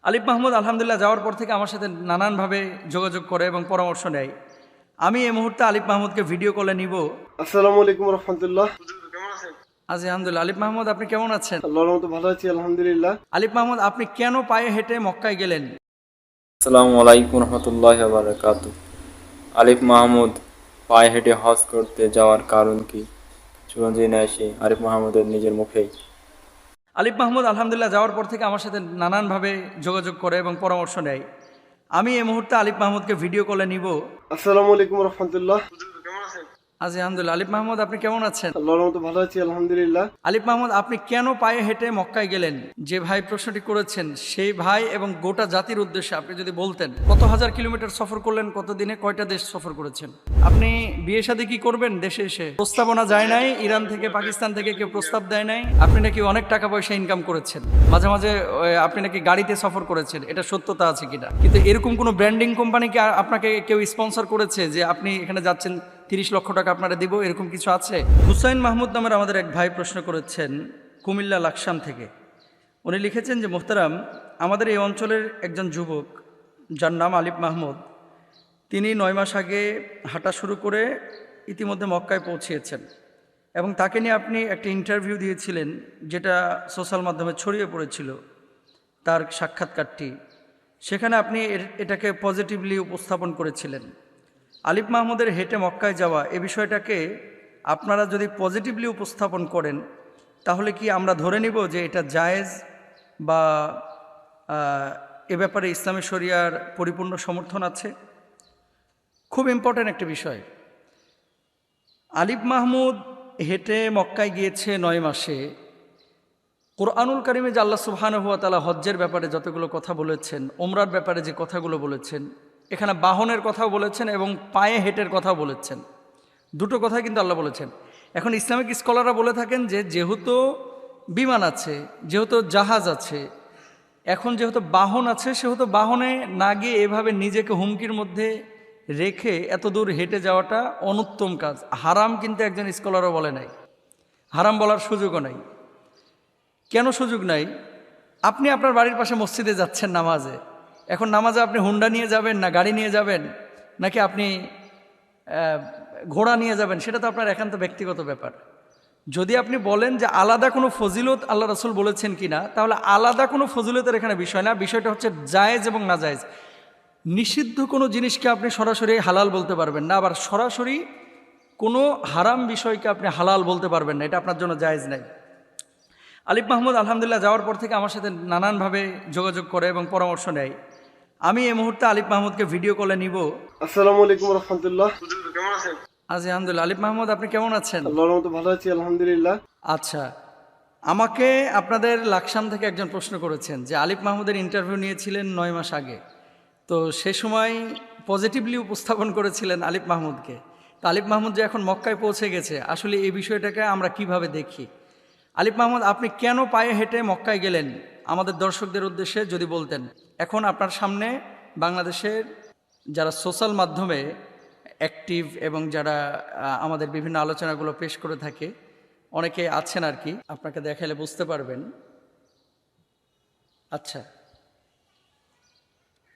আলিফ মাহমুদ আলহামদুলিল্লাহ যাওয়ার পর থেকে আমার সাথে নানানভাবে যোগাযোগ করে এবং পরামর্শ নেয়। আমি এই মুহূর্তে আলিফ মাহমুদকে ভিডিও কলে নিব। আসসালামু আলাইকুম রহমতুল্লাহ। আজি আলহামদুলিল্লাহ। আলিফ মাহমুদ আপনি কেমন আছেন? আল্লাহর মতো ভালো আছি আলহামদুলিল্লাহ। আলিফ মাহমুদ আপনি কেন পায়ে হেঁটে মক্কায় গেলেন? আসসালামু আলাইকুম রহমতুল্লাহি ওয়া বারাকাতুহু। আলিফ মাহমুদ পায়ে হেঁটে হজ করতে যাওয়ার কারণ কি? চলুন জেনে আসি আলিফ মাহমুদের নিজের মুখেই। আলিফ মাহমুদ আলহামদুলিল্লাহ যাওয়ার পর থেকে আমার সাথে নানানভাবে যোগাযোগ করে এবং পরামর্শ নেয়। আমি এই মুহূর্তে আলিফ মাহমুদকে ভিডিও কলে নিব। আসসালামু আলাইকুম রহমতুল্লাহ। আজি আলহামদুলিল্লাহ। আলিফ মাহমুদ আপনি কেমন আছেন? আল্লাহর মতো ভালো আছি আলহামদুলিল্লাহ। আলিফ মাহমুদ আপনি কেন পায়ে হেঁটে মক্কায় গেলেন? যে ভাই প্রশ্নটি করেছেন সেই ভাই এবং গোটা জাতির উদ্দেশ্যে আপনি যদি বলতেন কত হাজার কিলোমিটার সফর করলেন, কত দিনে কয়টা দেশ সফর করেছেন? আপনি বিয়ে শাদী কি করবেন দেশে এসে? প্রস্তাবনা যায় নাই, ইরান থেকে পাকিস্তান থেকে কেউ প্রস্তাব দেয় নাই। আপনি নাকি অনেক টাকা পয়সা ইনকাম করেছেন, মাঝে মাঝে আপনি নাকি গাড়িতে সফর করেছেন, এটা সত্যতা আছে কিনা? কিন্তু এরকম কোনো ব্র্যান্ডিং কোম্পানি কি আপনাকে কেউ স্পন্সর করেছে যে আপনি এখানে যাচ্ছেন 30 লক্ষ টাকা আপনারা দিব, এরকম কিছু আছে? হুসাইন মাহমুদ নামের আমাদের এক ভাই প্রশ্ন করেছেন কুমিল্লা লাকসাম থেকে। উনি লিখেছেন যে মোহতারাম, আমাদের এই অঞ্চলের একজন যুবক যার নাম আলিফ মাহমুদ, তিনি 9 মাস আগে হাঁটা শুরু করে ইতিমধ্যে মক্কায় পৌঁছিয়েছেন এবং তাকে নিয়ে আপনি একটা ইন্টারভিউ দিয়েছিলেন যেটা সোশ্যাল মাধ্যমে ছড়িয়ে পড়েছিল, তার সাক্ষাৎকারটি। সেখানে আপনি এটাকে পজিটিভলি উপস্থাপন করেছিলেন। আলিফ মাহমুদের হেঁটে মক্কায় যাওয়া এ বিষয়টাকে আপনারা যদি পজিটিভলি উপস্থাপন করেন তাহলে কি আমরা ধরে নিব যে এটা জায়েজ বা এ ব্যাপারে ইসলামী শরিয়ার পরিপূর্ণ সমর্থন আছে? খুব ইম্পর্ট্যান্ট একটা বিষয়। আলিফ মাহমুদ হেঁটে মক্কায় গিয়েছে 9 মাসে। কোরআনুল কারিমে যে আল্লাহ সুবহানাহু ওয়া তাআলা হজ্জের ব্যাপারে যতগুলো কথা বলেছেন, ওমরার ব্যাপারে যে কথাগুলো বলেছেন, এখানে বাহনের কথাও বলেছেন এবং পায়ে হেঁটের কথাও বলেছেন। দুটো কথাই কিন্তু আল্লাহ বলেছেন। এখন ইসলামিক স্কলাররা বলে থাকেন যে যেহেতু বিমান আছে, যেহেতু জাহাজ আছে, এখন যেহেতু বাহন আছে, সেহেতু বাহনে না গিয়ে এভাবে নিজেকে হুমকির মধ্যে রেখে এত দূর হেঁটে যাওয়াটা অনুত্তম কাজ। হারাম কিন্তু একজন স্কলারও বলে নাই, হারাম বলার সুযোগও নাই। কেন সুযোগ নাই? আপনি আপনার বাড়ির পাশে মসজিদে যাচ্ছেন নামাজে, এখন নামাজে আপনি হুন্ডা নিয়ে যাবেন না গাড়ি নিয়ে যাবেন নাকি আপনি ঘোড়া নিয়ে যাবেন, সেটা তো আপনার একান্ত ব্যক্তিগত ব্যাপার। যদি আপনি বলেন যে আলাদা কোনো ফজিলত আল্লাহ রাসূল বলেছেন কিনা, তাহলে আলাদা কোনো ফজিলতের এখানে বিষয় না, বিষয়টা হচ্ছে জায়েজ এবং না জায়েজ। নিষিদ্ধ কোনো জিনিসকে আপনি সরাসরি হালাল বলতে পারবেন না, আবার সরাসরি কোনো হারাম বিষয়কে আপনি হালাল বলতে পারবেন না, এটা আপনার জন্য জায়েজ নাই। আলিফ মাহমুদ আলহামদুলিল্লাহ যাওয়ার পর থেকে আমার সাথে নানানভাবে যোগাযোগ করে এবং পরামর্শ নেয়। আমি এই মুহূর্তে আলিফ মাহমুদকে ভিডিও কলে নিব। আসসালামু আলাইকুম রহমতুল্লাহ। আজি আলহামদুলিল্লাহ। আলিফ মাহমুদ আপনি কেমন আছেন? আল্লাহর মতো ভালো আছি আলহামদুলিল্লাহ। আচ্ছা, আমাকে আপনাদের লাকসাম থেকে একজন প্রশ্ন করেছেন যে আলিফ মাহমুদের ইন্টারভিউ নিয়েছিলেন 9 মাস আগে, তো সে সময় পজিটিভলি উপস্থাপন করেছিলেন আলিফ মাহমুদকে। তো আলিফ মাহমুদ যে এখন মক্কায় পৌঁছে গেছে, আসলে এই বিষয়টাকে আমরা কিভাবে দেখি? আলিফ মাহমুদ আপনি কেন পায়ে হেঁটে মক্কায় গেলেন আমাদের দর্শকদের উদ্দেশ্যে যদি বলতেন। এখন আপনার সামনে বাংলাদেশের যারা সোশ্যাল মাধ্যমে অ্যাক্টিভ এবং যারা আমাদের বিভিন্ন আলোচনাগুলো পেশ করে থাকে অনেকে আছেন আর কি, আপনাকে দেখালে বুঝতে পারবেন। আচ্ছা,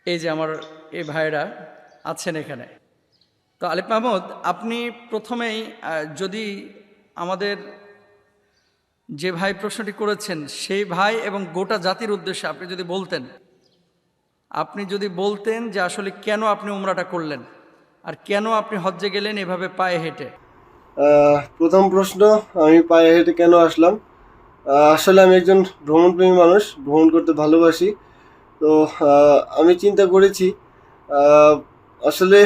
এই যে আমার এই ভাইরা আছেন এখানে। তো আলিফ মাহমুদ আপনি প্রথমেই যদি আমাদের যে ভাই প্রশ্নটি করেছেন সেই ভাই এবং গোটা জাতির উদ্দেশ্যে আপনি যদি বলতেন যে আসলে কেন আপনি উমরাটা করলেন আর কেন আপনি হজ্জে গেলেন এভাবে পায়ে হেঁটে। প্রথম প্রশ্ন, আমি পায়ে হেঁটে কেন আসলাম? আসলে আমি একজন ভ্রমণপ্রেমী মানুষ, ভ্রমণ করতে ভালোবাসি। তো আমি চিন্তা করেছি, আসলে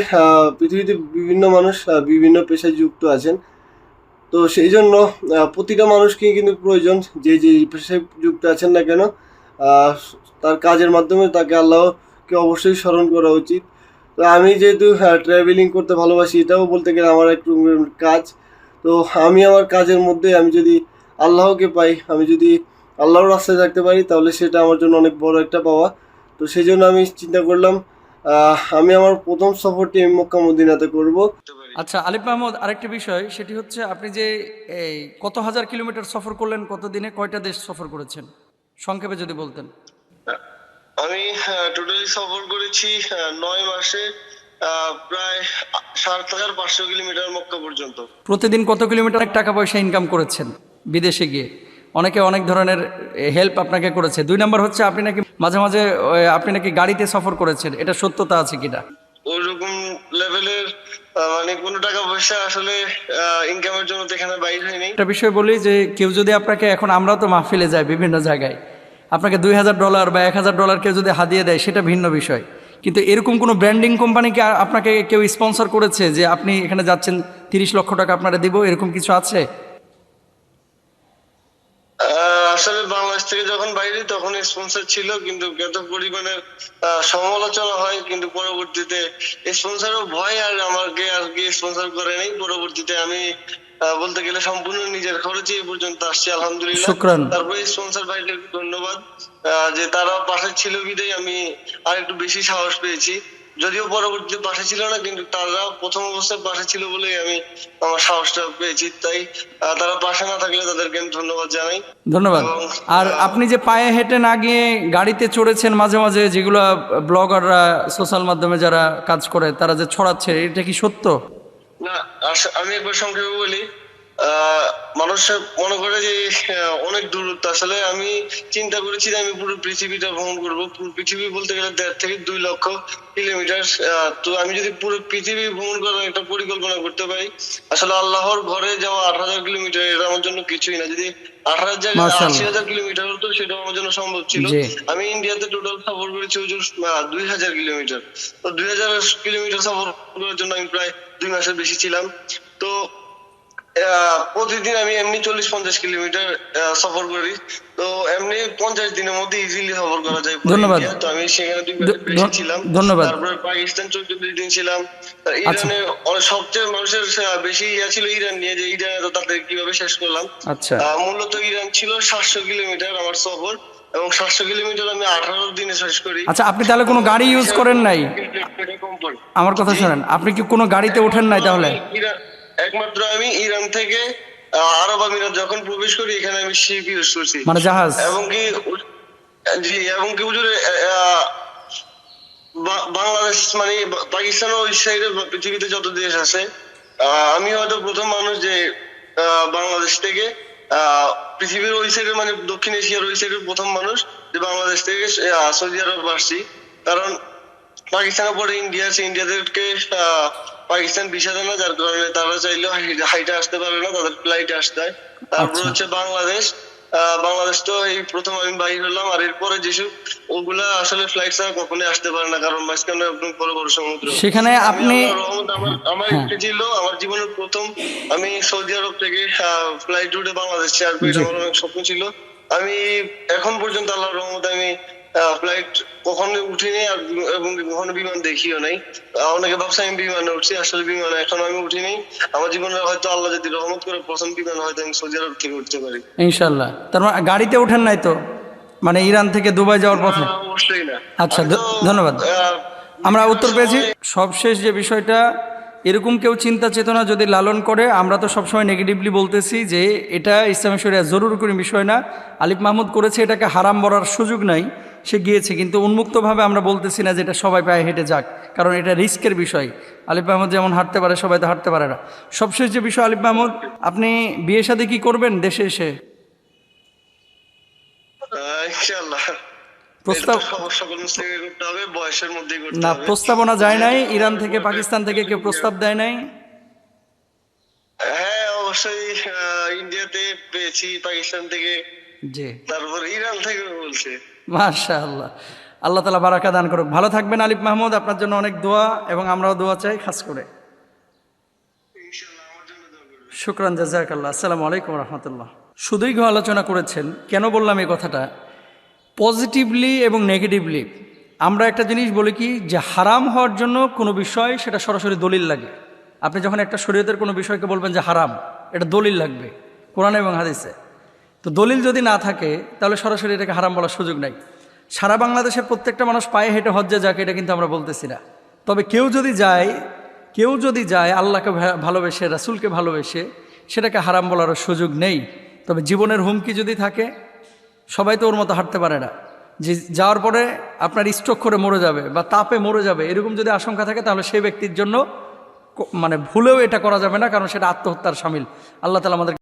পৃথিবীতে বিভিন্ন মানুষ বিভিন্ন পেশায় যুক্ত আছেন। তো সেই জন্য প্রতিটা মানুষকেই কিন্তু প্রয়োজন, যে যে পেশায় যুক্ত আছেন না কেন, তার কাজের মাধ্যমে তাকে আল্লাহকে অবশ্যই স্মরণ করা উচিত। তো আমি যেহেতু ট্রাভেলিং করতে ভালোবাসি, এটাও বলতে গেলে আমার একটু কাজ। তো আমি আমার কাজের মধ্যে আমি যদি আল্লাহকে পাই, আমি যদি আল্লাহর রাস্তায় থাকতে পারি, তাহলে সেটা আমার জন্য অনেক বড় একটা পাওয়া। তো সেই জন্য আমি চিন্তা করলাম আমি আমার প্রথম সফরটি আমি মক্কা মদিনাতে করব। আচ্ছা আলিফ মাহমুদ, আরেকটি বিষয় সেটি হচ্ছে আপনি যে এই কত হাজার কিলোমিটার সফর করলেন, কত দিনে কয়টা দেশ সফর করেছেন, সংক্ষেপে যদি বলতেন। আমি টোটালি সফর করেছি 9 মাসে প্রায় 7,500 কিলোমিটার মক্কা পর্যন্ত। প্রতিদিন কত কিলোমিটার টাকা পয়সা ইনকাম করেছেন বিদেশে গিয়ে? অনেকে অনেক ধরনের হেল্প আপনাকে করেছে। 2 নম্বর হচ্ছে আপনি নাকি মাঝে মাঝে আপনি নাকি গাড়িতে সফর করেছেন, এটা সত্যতা আছে কিনা? ওইরকম লেভেলের মানে কোনো টাকা পয়সা আসলে ইনকামের জন্য তো এখানে বাইর হয়নি। একটা বিষয় বলি যে কেউ যদি আপনাকে, এখন আমরা তো মাহফিলে যাই বিভিন্ন জায়গায়, আপনাকে $2,000 বা $1,000 কেউ যদি হাদিয়ে দেয় সেটা ভিন্ন বিষয়, কিন্তু এরকম কোনো ব্র্যান্ডিং কোম্পানিকে আপনাকে কেউ স্পন্সর করেছে যে আপনি এখানে যাচ্ছেন 30 লক্ষ টাকা আপনারা দিব, এরকম কিছু আছে? আসলে বাংলাদেশ থেকে যখন বাইরে তখন স্পন্সর ছিল, কিন্তু যত পরিমাণের সমালোচনা হয়, কিন্তু পরবর্তীতে স্পন্সরও ভয় আর আমাকে আর কি স্পন্সর করে নাই। পরবর্তীতে আমি বলতে গেলে সম্পূর্ণ নিজের খরচে এই পর্যন্ত আসছি, আলহামদুলিল্লাহ। শুকরান। তারপরে স্পন্সর ভাইদেরকে ধন্যবাদ, যে তারা পাশে ছিল বিদায় আমি আর একটু বেশি সাহস পেয়েছি। যদিও পরবর্তীতে পাশে ছিল না, কিন্তু তারা প্রথম অবস্থায় পাশে ছিল বলেই আমি আমার সাহসটা পেয়েছি। তাই তারা পাশে না থাকলে তাদেরকে আমি ধন্যবাদ জানাই। ধন্যবাদ। আর আপনি যে পায়ে হেঁটে না গিয়ে গাড়িতে চড়েছেন মাঝে মাঝে, যেগুলো ব্লগাররা সোশ্যাল মাধ্যমে যারা কাজ করে তারা যে ছড়াচ্ছে, এটা কি সত্য? না, আমি একবার সংক্ষেপে বলি। মানুষ মনে করে যে অনেক দূরত্ব। আসলে আমি চিন্তা করেছি যে আমি পুরো পৃথিবীটা ভ্রমণ করবো। পুরো পৃথিবী বলতে গেলে 1.5 থেকে 2 লক্ষ কিলোমিটার। তো আমি যদি পুরো পৃথিবী ভ্রমণ করার একটা পরিকল্পনা করতে পারি, আসলে আল্লাহর ঘরে যাওয়া 8,000 কিলোমিটার এটা আমার জন্য কিছুই না। যদি 8,000 জায়গায় মাশাআল্লাহ। 80,000 কিলোমিটার হতো সেটা আমার জন্য সম্ভব ছিল। জি। আমি ইন্ডিয়াতে টোটাল সফর করেছি হুজুর 2,000 কিলোমিটার। তো 2,000 কিলোমিটার সফর করার জন্য আমি প্রায় 2 মাসের বেশি ছিলাম। তো প্রতিদিন আমি এমনি 40-50 কিলোমিটার সফর করি। তো এমনি 50 দিনের মধ্যে ইজিলি সফর করা যায় পুরো ধন্যবাদ। ইন্ডিয়া। তো আমি সেখানে 2 মাসের বেশি ছিলাম। ধন্যবাদ। তারপরে পাকিস্তান 14 দিন ছিলাম। ইরানে সবচেয়ে মানুষের বেশি ছিল ইরান নিয়ে, যে ইরানে তো তাদের কিভাবে শেষ করলাম। আচ্ছা মূলত ইরান ছিল 700 কিলোমিটার আমার সফর, এবং 700 কিলোমিটার আমি 18 দিনে শেষ করি। আচ্ছা, আপনি তাহলে কোনো গাড়ি ইউজ করেন নাই? আমার কথা শোনেন, আপনি কি কোনো গাড়িতে ওঠেন নাই তাহলে? একমাত্র আমি ইরান থেকে আরব আমিরাত যখন প্রবেশ করি, এখানে আমি শিপ ইউজ করছি, মানে জাহাজ? এবং কি জি, এবং কি হুজুর বাংলাদেশ মানে পাকিস্তান ওই সাইডে পৃথিবীতে যত দেশ আছে, আমি হয়তো প্রথম মানুষ যে বাংলাদেশ থেকে পৃথিবীর ওই সাইডে মানে দক্ষিণ এশিয়ার ওই সাইডের প্রথম মানুষ যে বাংলাদেশ থেকে সৌদি আরব আসছি। কারণ পাকিস্তানের পরে ইন্ডিয়া আছে, ইন্ডিয়াদেরকে পাকিস্তান ভিসা দেয় না, যার কারণে তারা চাইলেও হাইটে আসতে পারে না, তাদের ফ্লাইটে আসতে হয়। তারপর হচ্ছে বাংলাদেশ। বাংলাদেশ তো এই প্রথম আমি বাইর হলাম, আর এরপরে যেসব ওগুলা আসলে ফ্লাইট ছাড়া কখনোই আসতে পারে না, কারণ মাঝখানে একদম বড় বড় সমুদ্র। সেখানে আপনি আমার ইচ্ছে ছিল আমার জীবনের প্রথম আমি সৌদি আরব থেকে ফ্লাইট রুটে বাংলাদেশ আসবো, এটা আমার অনেক স্বপ্ন ছিল। আমি এখন পর্যন্ত আল্লাহর রহমতে আমি ফ্লাইট কখনো উঠিনি, আর এবং কখনো বিমান দেখিও নাই। অনেকে ভাবছে আমি বিমানে উঠছি, আসলে বিমানে এখনো আমি উঠিনি। আমার জীবনে হয়তো আল্লাহ যদি রহমত করে প্রথম বিমান হয়তো আমি সৌদি আরব থেকে উঠতে পারি ইনশাল্লাহ। তার মানে গাড়িতে ওঠেন নাই তো, মানে ইরান থেকে দুবাই যাওয়ার পথে? না, অবশ্যই না। আচ্ছা, আমি তো, ধন্যবাদ। আমরা উত্তর পেয়েছি। সময়- সবশেষ যে বিষয়টা, এরকম কেউ চিন্তা চেতনা যদি লালন করে, আমরা তো সবসময় নেগেটিভলি বলতেছি যে এটা ইসলামী শরিয়া জরুরি কোনো বিষয় না। আলিফ মাহমুদ করেছে, এটাকে হারাম বলার সুযোগ নাই, সে গিয়েছে, কিন্তু উন্মুক্তভাবে আমরা বলতেছি না যে এটা সবাই পায়ে হেঁটে যাক, কারণ এটা রিস্কের বিষয়। আলিফ মাহমুদ যেমন হাঁটতে পারে, সবাই তো হাঁটতে পারে না। সবশেষ যে বিষয়, আলিফ মাহমুদ, আপনি বিয়ে শাদী কি করবেন দেশে এসে? ইনশাআল্লাহ প্রস্তাব এটা তো সকল মুসলিমকে করতে হবে, বয়সের মধ্যেই করতে না, হবে। প্রস্তাবনা যায় নাই? ইরান থেকে পাকিস্তান থেকে কেউ প্রস্তাব দেয় নাই? হ্যাঁ, অবশ্যই ইন্ডিয়াতে পেয়েছি, পাকিস্তান থেকে, জি, তারপর ইরান থেকে বলছে। মাশাআল্লাহ। আল্লাহ তাআলা বারাকা দান করুক। ভালো থাকবেন আলিফ মাহমুদ, আপনার জন্য অনেক দোয়া, এবং আমরাও দোয়া চাই খাস করে। ইনশাআল্লাহ আমার জন্য দোয়া করবেন। শুকরান, জাযাকাল্লাহ। আসসালামু আলাইকুম রহমতুল্লাহ। সুদীর্ঘ আলোচনা করেছেন। কেন বললাম এই কথাটা? পজিটিভলি এবং নেগেটিভলি আমরা একটা জিনিস বলি কি, যে হারাম হওয়ার জন্য কোনো বিষয় সেটা সরাসরি দলিল লাগে। আপনি যখন একটা শরীয়তের কোনো বিষয়কে বলবেন যে হারাম, এটা দলিল লাগবে কোরআন এবং হাদিসে। তো দলিল যদি না থাকে তাহলে সরাসরি এটাকে হারাম বলার সুযোগ নাই। সারা বাংলাদেশের প্রত্যেকটা মানুষ পায়ে হেঁটে হজ্জে যাক, এটা কিন্তু আমরা বলতেছি না। তবে কেউ যদি যায় আল্লাহকে ভালোবেসে, রাসূলকে ভালোবেসে, সেটাকে হারাম বলার সুযোগ নেই। তবে জীবনের হুমকি যদি থাকে, সবাই তো ওর মতো হাঁটতে পারে না। যে যাওয়ার পরে আপনার স্ট্রোক করে মরে যাবে বা তাপে মরে যাবে, এরকম যদি আশঙ্কা থাকে তাহলে সেই ব্যক্তির জন্য মানে ভুলেও এটা করা যাবে না, কারণ সেটা আত্মহত্যার শামিল। আল্লাহ তাআলা আমাদের